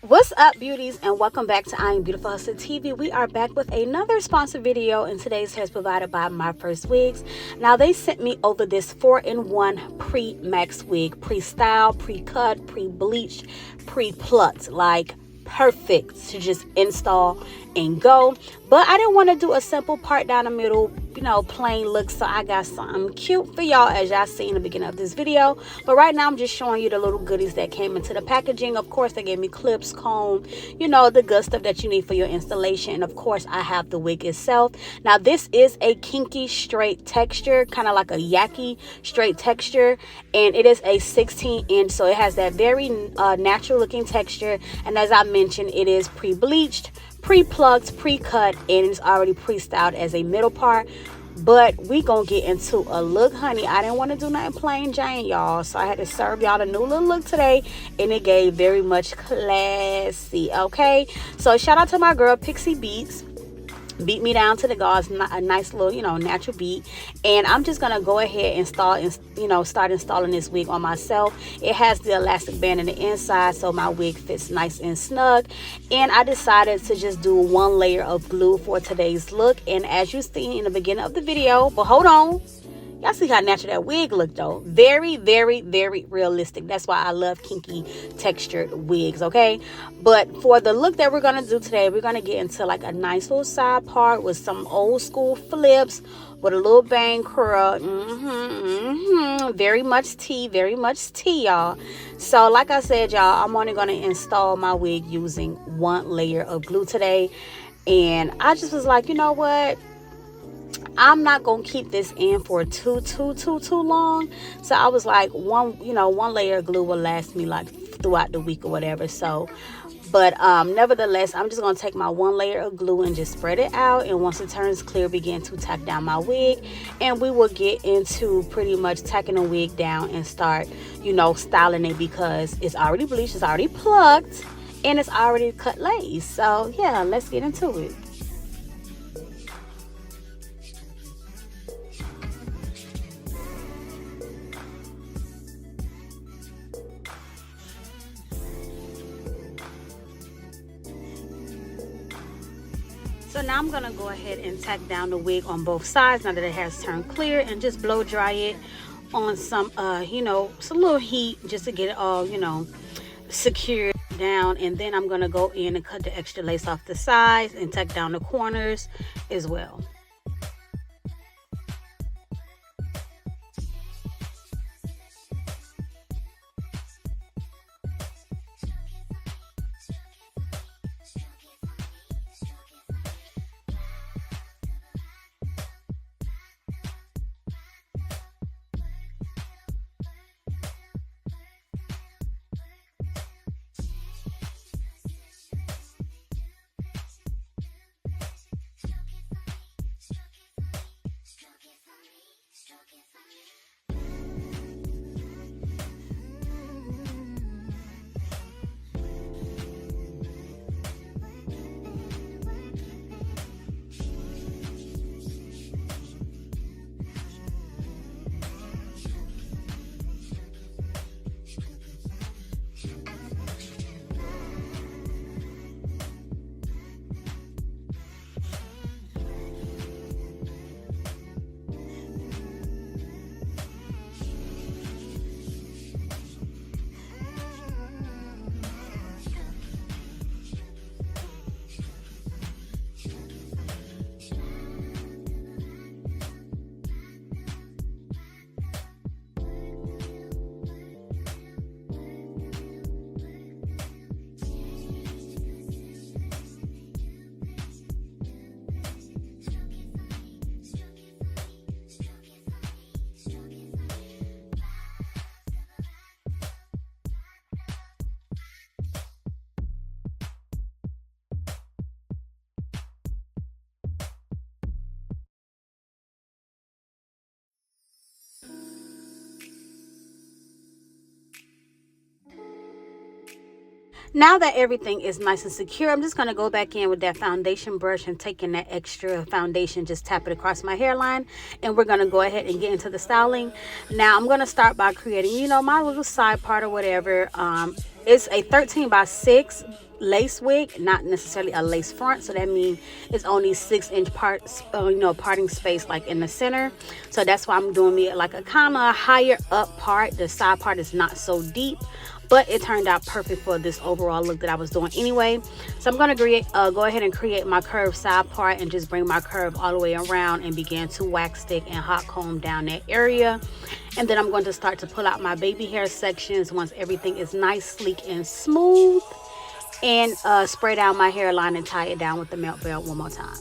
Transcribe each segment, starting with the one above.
What's up, beauties, and welcome back to I Am Beautiful Hustler TV. We are back with another sponsored video, and today's hair is provided by my First Wigs. Now, they sent me over this 4-in-1 pre-max wig, pre-styled, pre-cut, pre-bleached, pre-plucked, like perfect to just install and go. But I didn't want to do a simple part down the middle, you know, plain look, so I got something cute for y'all, as y'all see in the beginning of this video. But right now I'm just showing you the little goodies that came into the packaging. Of course, they gave me clips, comb, you know, the good stuff that you need for your installation. And of course, I have the wig itself. Now, this is a kinky straight texture, kind of like a yaki straight texture, and it is a 16-inch, so it has that very natural looking texture. And as I mentioned, it is pre-bleached, pre-plucked, pre-cut, and it's already pre-styled as a middle part. But we gonna get into a look, honey. I didn't want to do nothing plain Jane, y'all, so I had to serve y'all the new little look today, and it gave very much classy. Okay, so shout out to my girl Pixie Beats. Beat me down to the gauze, a nice little, you know, natural beat. And I'm just gonna go ahead and start installing this wig on myself. It has the elastic band in the inside, so my wig fits nice and snug. And I decided to just do one layer of glue for today's look. And as you see in the beginning of the video, but hold on, y'all see how natural that wig looked though. Very, very, very realistic. That's why I love kinky textured wigs, okay? But for the look that we're gonna do today, we're gonna get into like a nice little side part with some old school flips with a little bang curl. Very much tea, y'all. So like I said, y'all, I'm only gonna install my wig using one layer of glue today. And I just was like, you know what? I'm not gonna keep this in for too long. So I was like, one layer of glue will last me like throughout the week or whatever. So but nevertheless, I'm just gonna take my one layer of glue and just spread it out, and once it turns clear, begin to tack down my wig, and we will get into pretty much tacking the wig down and start, you know, styling it, because it's already bleached, it's already plucked, and it's already cut lace. So yeah, let's get into it. So now I'm gonna go ahead and tack down the wig on both sides now that it has turned clear, and just blow dry it on some you know, some little heat just to get it all, you know, secured down. And then I'm gonna go in and cut the extra lace off the sides and tack down the corners as well. Now that everything is nice and secure, I'm just going to go back in with that foundation brush and taking that extra foundation, just tap it across my hairline, and we're going to go ahead and get into the styling. Now, I'm going to start by creating, you know, my little side part or whatever. It's a 13 by 6 lace wig, not necessarily a lace front, so that means it's only 6-inch parts, parting space like in the center. So that's why I'm doing me like a kind of higher up part. The side part is not so deep, but it turned out perfect for this overall look that I was doing anyway. So I'm going to go ahead and create my curved side part and just bring my curve all the way around and begin to wax stick and hot comb down that area. And then I'm going to start to pull out my baby hair sections once everything is nice, sleek, and smooth, and spray down my hairline and tie it down with the melt belt one more time.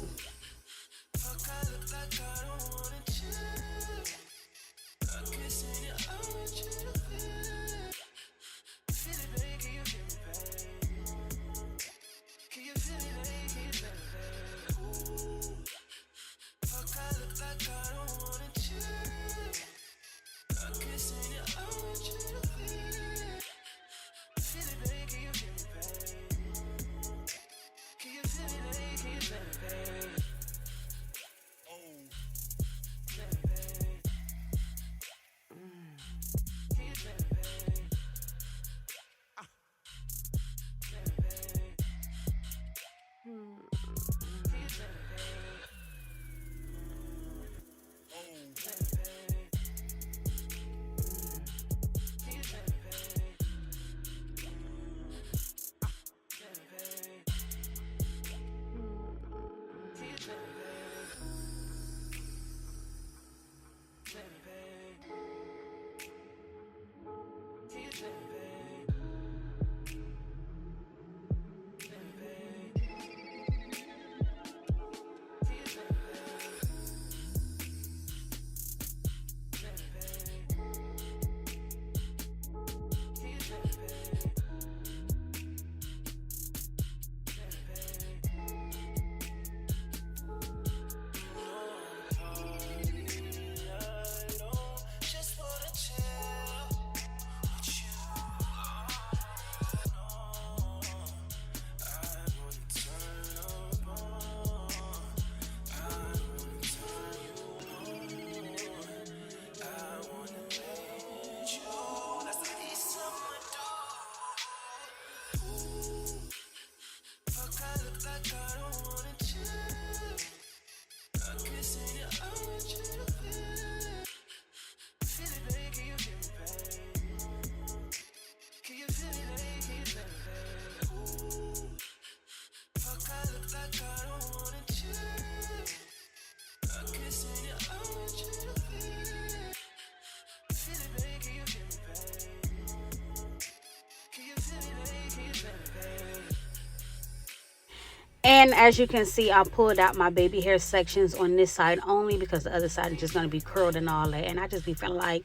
And as you can see, I pulled out my baby hair sections on this side only because the other side is just going to be curled and all that. And I just be feeling like,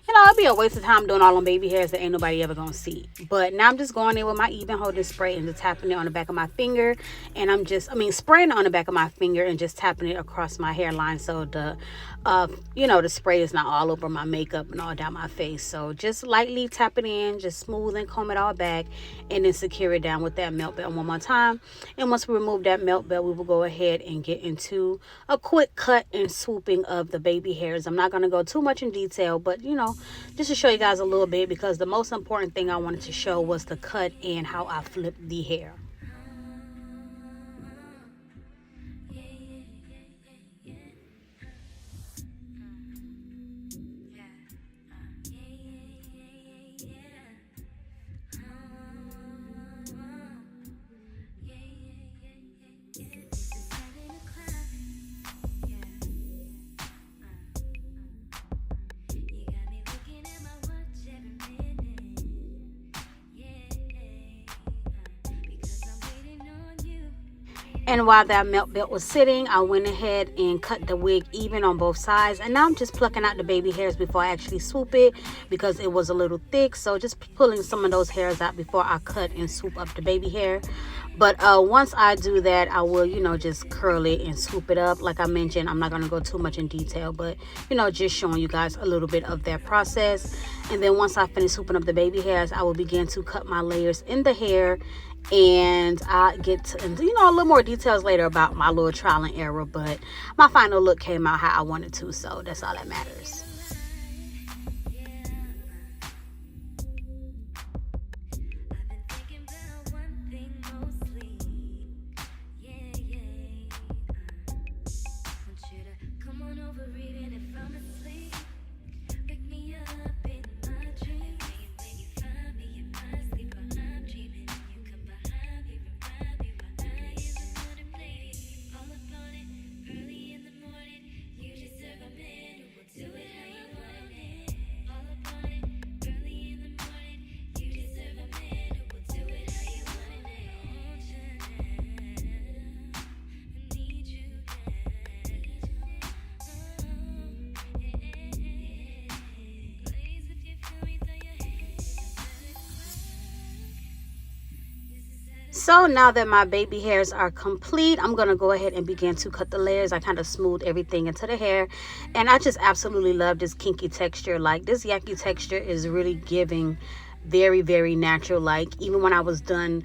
it'd be a waste of time doing all them baby hairs that ain't nobody ever going to see. But now I'm just going in with my even holding spray and just tapping it on the back of my finger. And I'm just, spraying it on the back of my finger and just tapping it across my hairline so the, the spray is not all over my makeup and all down my face. So just lightly tap it in, just smooth and comb it all back, and then secure it down with that melt belt one more time. And once we remove that melt belt, we will go ahead and get into a quick cut and swooping of the baby hairs. I'm not going to go too much in detail, but just to show you guys a little bit, because the most important thing I wanted to show was the cut and how I flipped the hair. And while that melt belt was sitting, I went ahead and cut the wig even on both sides. And now I'm just plucking out the baby hairs before I actually swoop it because it was a little thick. So just pulling some of those hairs out before I cut and swoop up the baby hair. But once I do that, I will, just curl it and swoop it up. Like I mentioned, I'm not going to go too much in detail, but, just showing you guys a little bit of that process. And then once I finish swooping up the baby hairs, I will begin to cut my layers in the hair. And I get to, a little more details later about my little trial and error, but my final look came out how I wanted to, so that's all that matters. So now that my baby hairs are complete, I'm going to go ahead and begin to cut the layers. I kind of smooth everything into the hair. And I just absolutely love this kinky texture. Like, this yaki texture is really giving very, very natural. Like, even when I was done,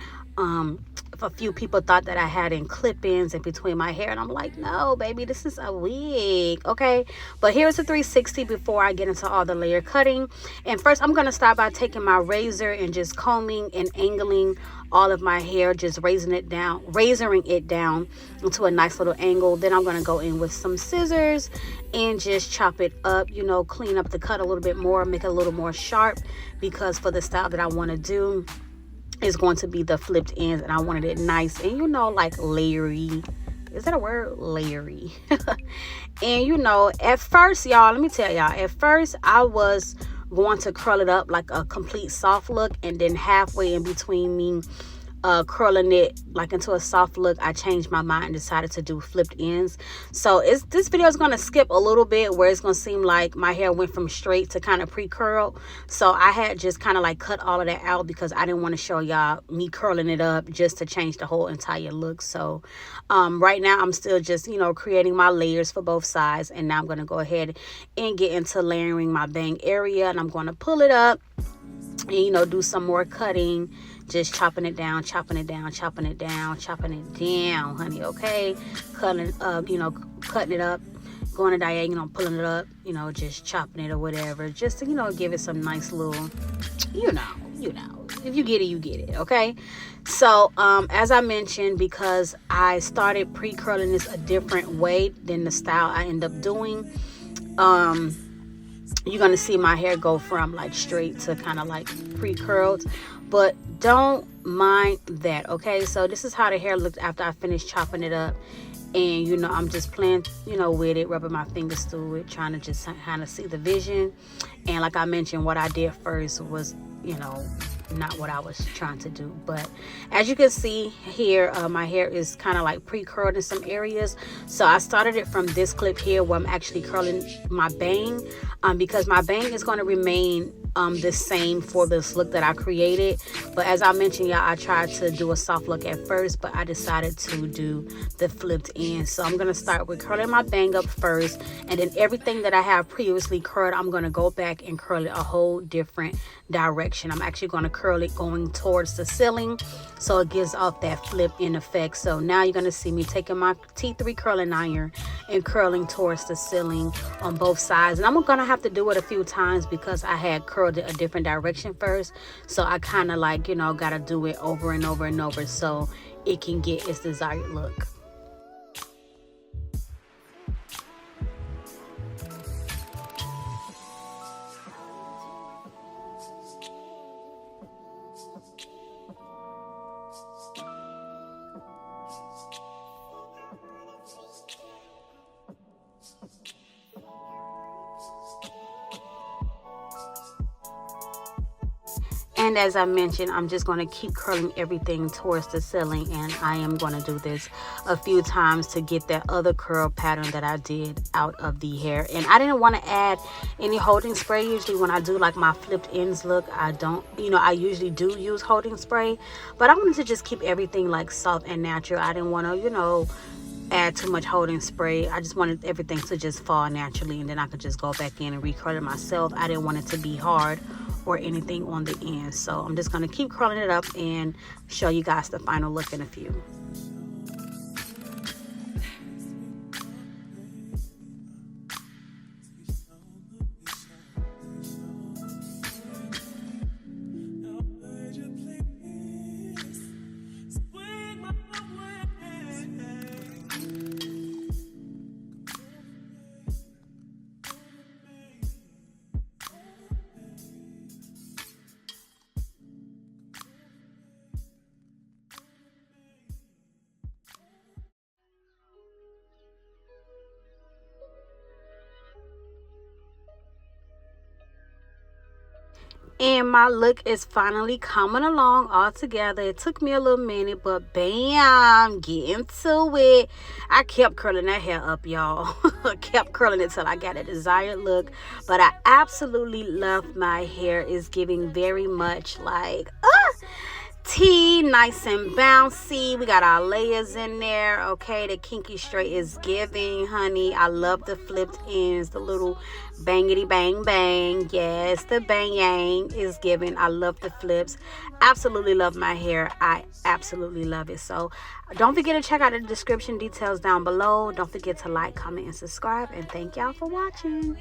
a few people thought that I had in clip-ins in between my hair, and I'm like, no baby, this is a wig, okay? But here's a 360 before I get into all the layer cutting. And first I'm going to start by taking my razor and just combing and angling all of my hair, just razoring it down into a nice little angle. Then I'm going to go in with some scissors and just chop it up, you know, clean up the cut a little bit more, make it a little more sharp, because for the style that I want to do is going to be the flipped ends, and I wanted it nice and, you know, like layery. Is that a word? Layery. And, you know, at first, y'all, let me tell y'all, at first I was going to curl it up like a complete soft look, and then halfway in between me curling it like into a soft look, I changed my mind and decided to do flipped ends. So this video is going to skip a little bit where it's going to seem like my hair went from straight to kind of pre-curl. So I had just kind of like cut all of that out because I didn't want to show y'all me curling it up just to change the whole entire look. So right now I'm still just, you know, creating my layers for both sides, and now I'm going to go ahead and get into layering my bang area, and I'm going to pull it up and, you know, do some more cutting, just chopping it down, chopping it down, chopping it down, chopping it down, honey, okay? Cutting up, you know, cutting it up, going to diagonal, pulling it up, you know, just chopping it or whatever, just to, you know, give it some nice little, you know, if you get it, you get it, okay? So as I mentioned, because I started pre-curling this a different way than the style I end up doing, you're gonna see my hair go from like straight to kind of like pre-curled, but don't mind that, okay? So this is how the hair looked after I finished chopping it up, and, you know, I'm just playing, you know, with it, rubbing my fingers through it, trying to just kind of see the vision. And like I mentioned, what I did first was, you know, not what I was trying to do. But as you can see here, my hair is kind of like pre-curled in some areas. So I started it from this clip here where I'm actually curling my bang, because my bang is going to remain the same for this look that I created. But as I mentioned, y'all, I tried to do a soft look at first, but I decided to do the flipped end. So I'm going to start with curling my bang up first, and then everything that I have previously curled, I'm going to go back and curl it a whole different direction. I'm actually going to curl it going towards the ceiling, so it gives off that flip in effect. So now you're going to see me taking my T3 curling iron and curling towards the ceiling on both sides. And I'm going to have to do it a few times because I had curled it a different direction first. So I kind of like, you know, got to do it over and over and over so it can get its desired look. And as I mentioned, I'm just going to keep curling everything towards the ceiling, and I am going to do this a few times to get that other curl pattern that I did out of the hair. And I didn't want to add any holding spray. Usually when I do like my flipped ends look, I don't, you know, I usually do use holding spray, but I wanted to just keep everything like soft and natural. I didn't want to, you know, add too much holding spray. I just wanted everything to just fall naturally, and then I could just go back in and recurl it myself. I didn't want it to be hard or anything on the end. So I'm just going to keep curling it up and show you guys the final look in a few. And my look is finally coming along all together. It took me a little minute, but bam, get into it. I kept curling that hair up, y'all. Kept curling it till I got a desired look. But I absolutely love my hair. It's giving very much like tea, nice and bouncy. We got our layers in there. Okay, the kinky straight is giving, honey. I love the flipped ends, the little bangity bang bang. Yes, the bang yang is giving. I love the flips. Absolutely love my hair. I absolutely love it. So don't forget to check out the description details down below. Don't forget to like, comment, and subscribe. And thank y'all for watching.